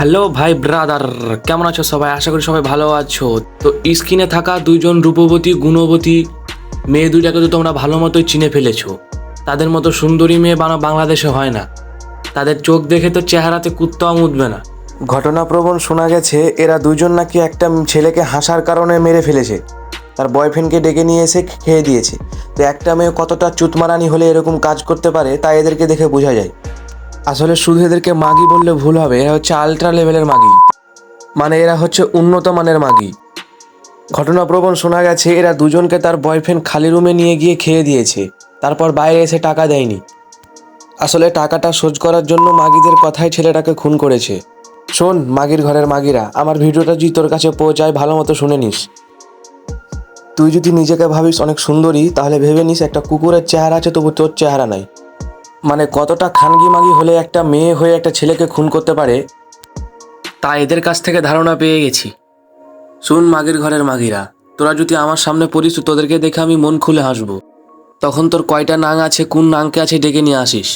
Hello ভাই brother, কেমন আছো সবাই? আশা করি সবাই ভালো আছো। তো স্ক্রিনে থাকা দুইজন রূপবতী গুণবতী মেয়ে দুইটাকে তো তোমরা ভালো মতোই চিনে ফেলেছো। তাদের মতো সুন্দরী মেয়ে বাংলাদেশে হয় না। তাদের চোখ দেখে তো চেহারাতে কুত্তাও মুতবে না। ঘটনাপ্রবণ শোনা গেছে এরা দুজন নাকি একটা ছেলেকে হাসার কারণে মেরে ফেলেছে, তার বয়ফ্রেন্ডকে ডেকে নিয়ে এসে খেয়ে দিয়েছে। তো একটা মেয়ে কতটা চুতমারানি হলে এরকম কাজ করতে পারে তা এদেরকে দেখে বোঝা যায়। আসলে শুধু এদেরকে মাগি বললে ভুল হবে, এরা হচ্ছে আলট্রা লেভেলের মাগি, মানে এরা হচ্ছে উন্নত মানের মাগি। ঘটনাপ্রবণ শোনা গেছে এরা দুজনকে তার বয়ফ্রেন্ড খালি রুমে নিয়ে গিয়ে খেয়ে দিয়েছে, তারপর বাইরে এসে টাকা দেয়নি। আসলে টাকাটা শোধ করার জন্য মাগিদের কথায় ছেলেটাকে খুন করেছে। শোন মাগির ঘরের মাগিরা, আমার ভিডিওটা যদি তোর কাছে পৌঁছায় ভালো মতো শুনে নিস। তুই যদি নিজেকে ভাবিস অনেক সুন্দরী, তাহলে ভেবে নিস একটা কুকুরের চেহারা আছে তবু তোর চেহারা নাই। মানে কতটা খানগি মাগি হলে একটা মেয়ে হয়ে একটা ছেলেকে খুন করতে পারে তা এদের কাছ থেকে ধারণা পেয়ে গেছি। শুন মাগির ঘরের মাগিরা, তোরা যদি আমার সামনে পড়িস তো তোদেরকে দেখে আমি মন খুলে হাসবো। তখন তোর কয়টা নাং আছে, কোন নাংকে আছে ডেকে নিয়ে আসিস।